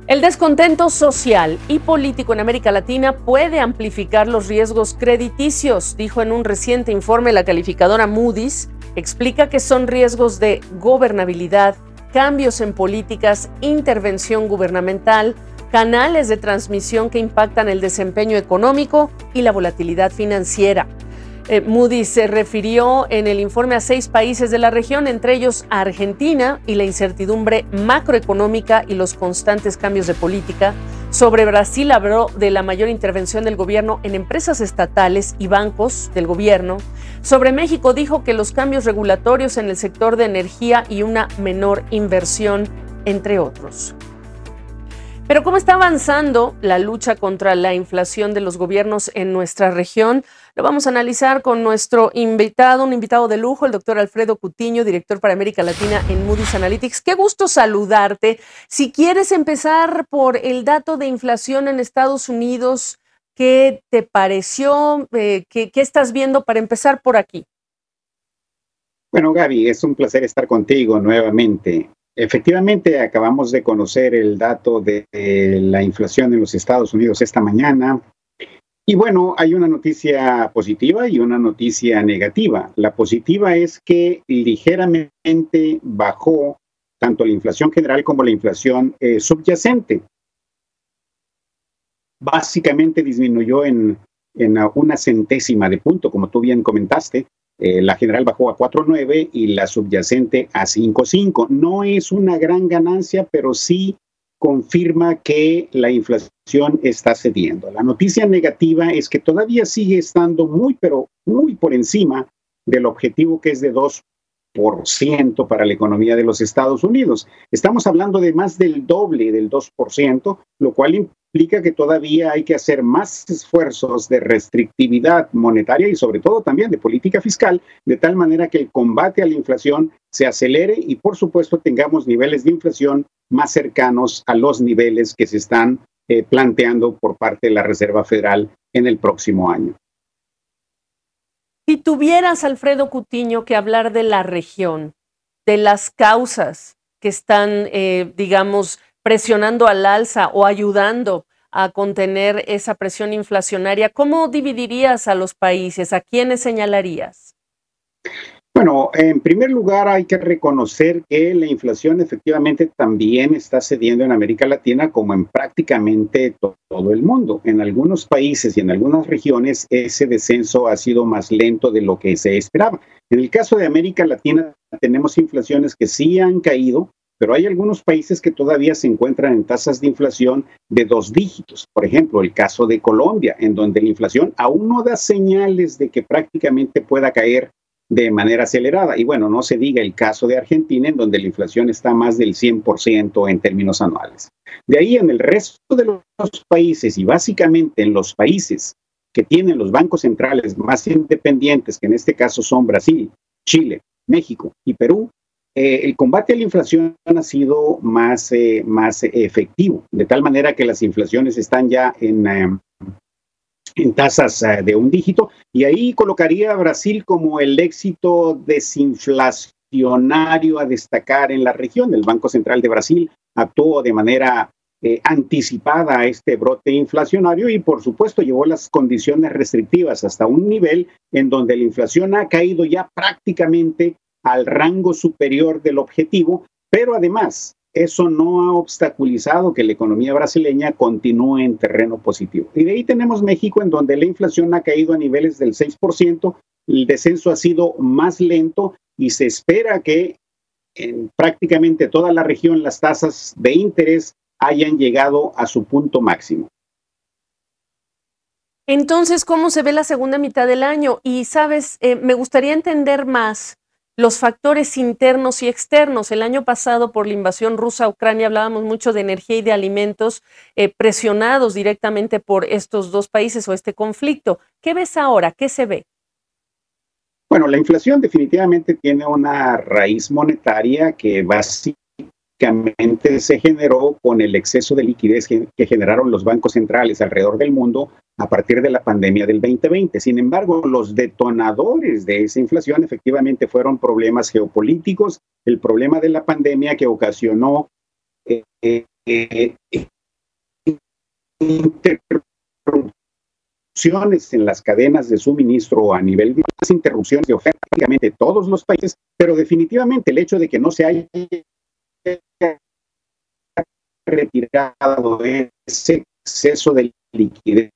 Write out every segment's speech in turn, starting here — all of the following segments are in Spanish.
El descontento social y político en América Latina puede amplificar los riesgos crediticios, dijo en un reciente informe la calificadora Moody's. Explica que son riesgos de gobernabilidad, cambios en políticas, intervención gubernamental, canales de transmisión que impactan el desempeño económico y la volatilidad financiera. Moody's se refirió en el informe a 6 países de la región, entre ellos a Argentina, y la incertidumbre macroeconómica y los constantes cambios de política. Sobre Brasil habló de la mayor intervención del gobierno en empresas estatales y bancos del gobierno. Sobre México dijo que los cambios regulatorios en el sector de energía y una menor inversión, entre otros. Pero ¿cómo está avanzando la lucha contra la inflación de los gobiernos en nuestra región? Lo vamos a analizar con nuestro invitado, un invitado de lujo, el doctor Alfredo Cutiño, director para América Latina en Moody's Analytics. Qué gusto saludarte. Si quieres empezar por el dato de inflación en Estados Unidos, ¿qué te pareció? ¿Qué estás viendo para empezar por aquí? Bueno, Gaby, es un placer estar contigo nuevamente. Efectivamente, acabamos de conocer el dato de la inflación en los Estados Unidos esta mañana. Y bueno, hay una noticia positiva y una noticia negativa. La positiva es que ligeramente bajó tanto la inflación general como la inflación subyacente. Básicamente disminuyó en una centésima de punto, como tú bien comentaste. La general bajó a 4.9 y la subyacente a 5.5. No es una gran ganancia, pero sí confirma que la inflación está cediendo. La noticia negativa es que todavía sigue estando pero muy por encima del objetivo, que es de 2% para la economía de los Estados Unidos. Estamos hablando de más del doble del 2%, lo cual implica que todavía hay que hacer más esfuerzos de restrictividad monetaria y sobre todo también de política fiscal, de tal manera que el combate a la inflación se acelere y por supuesto tengamos niveles de inflación más cercanos a los niveles que se están planteando por parte de la Reserva Federal en el próximo año. Si tuvieras, Alfredo Cutiño, que hablar de la región, de las causas que están, digamos, presionando al alza o ayudando a contener esa presión inflacionaria, ¿cómo dividirías a los países? ¿A quiénes señalarías? Bueno, en primer lugar hay que reconocer que la inflación efectivamente también está cediendo en América Latina como en prácticamente todo el mundo. En algunos países y en algunas regiones ese descenso ha sido más lento de lo que se esperaba. En el caso de América Latina tenemos inflaciones que sí han caído, pero hay algunos países que todavía se encuentran en tasas de inflación de 2 dígitos. Por ejemplo, el caso de Colombia, en donde la inflación aún no da señales de que prácticamente pueda caer de manera acelerada. Y bueno, no se diga el caso de Argentina, en donde la inflación está más del 100% en términos anuales. De ahí, en el resto de los países, y básicamente en los países que tienen los bancos centrales más independientes, que en este caso son Brasil, Chile, México y Perú, el combate a la inflación ha sido más efectivo, de tal manera que las inflaciones están ya en tasas de 1 dígito, y ahí colocaría a Brasil como el éxito desinflacionario a destacar en la región. El Banco Central de Brasil actuó de manera anticipada a este brote inflacionario y por supuesto llevó las condiciones restrictivas hasta un nivel en donde la inflación ha caído ya prácticamente al rango superior del objetivo, pero además eso no ha obstaculizado que la economía brasileña continúe en terreno positivo. Y de ahí tenemos México, en donde la inflación ha caído a niveles del 6%, el descenso ha sido más lento y se espera que en prácticamente toda la región las tasas de interés hayan llegado a su punto máximo. Entonces, ¿cómo se ve la segunda mitad del año? Y, sabes, me gustaría entender más los factores internos y externos. El año pasado, por la invasión rusa a Ucrania, hablábamos mucho de energía y de alimentos presionados directamente por estos dos países o este conflicto. ¿Qué ves ahora? ¿Qué se ve? Bueno, la inflación definitivamente tiene una raíz monetaria que básicamente se generó con el exceso de liquidez que generaron los bancos centrales alrededor del mundo a partir de la pandemia del 2020. Sin embargo, los detonadores de esa inflación efectivamente fueron problemas geopolíticos, el problema de la pandemia que ocasionó interrupciones en las cadenas de suministro a nivel de las interrupciones de oferta prácticamente de todos los países, pero definitivamente el hecho de que no se haya retirado ese exceso de liquidez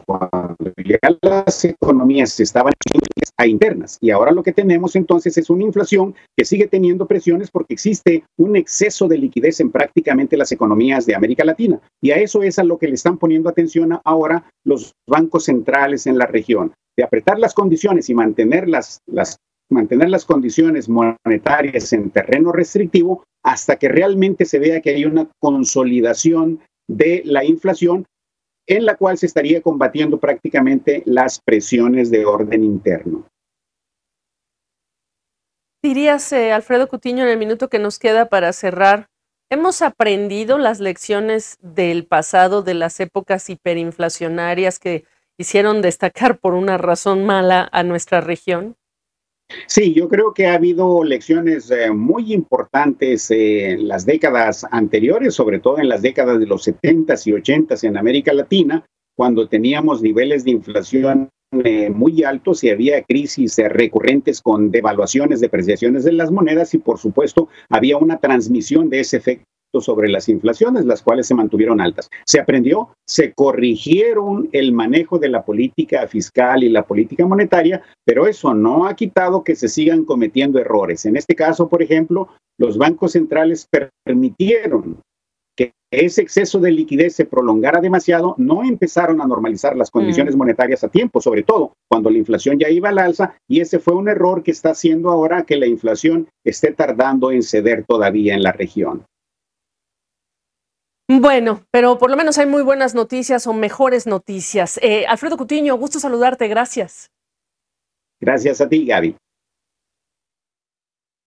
cuando ya las economías estaban a internas y ahora lo que tenemos entonces es una inflación que sigue teniendo presiones porque existe un exceso de liquidez en prácticamente las economías de América Latina y a eso es a lo que le están poniendo atención ahora los bancos centrales en la región, de apretar las condiciones y mantener las condiciones monetarias en terreno restrictivo hasta que realmente se vea que hay una consolidación de la inflación en la cual se estaría combatiendo prácticamente las presiones de orden interno. Dirías, Alfredo Cutiño, en el minuto que nos queda para cerrar, ¿hemos aprendido las lecciones del pasado, de las épocas hiperinflacionarias que hicieron destacar por una razón mala a nuestra región? Sí, yo creo que ha habido lecciones muy importantes en las décadas anteriores, sobre todo en las décadas de los 70s y 80s en América Latina, cuando teníamos niveles de inflación muy altos y había crisis recurrentes con devaluaciones, depreciaciones de las monedas y por supuesto había una transmisión de ese efecto sobre las inflaciones, las cuales se mantuvieron altas. Se aprendió, se corrigieron el manejo de la política fiscal y la política monetaria, pero eso no ha quitado que se sigan cometiendo errores. En este caso, por ejemplo, los bancos centrales permitieron que ese exceso de liquidez se prolongara demasiado, no empezaron a normalizar las condiciones monetarias a tiempo, sobre todo cuando la inflación ya iba al alza, y ese fue un error que está haciendo ahora que la inflación esté tardando en ceder todavía en la región. Bueno, pero por lo menos hay muy buenas noticias o mejores noticias. Alfredo Cutiño, gusto saludarte, gracias. Gracias a ti, Gaby.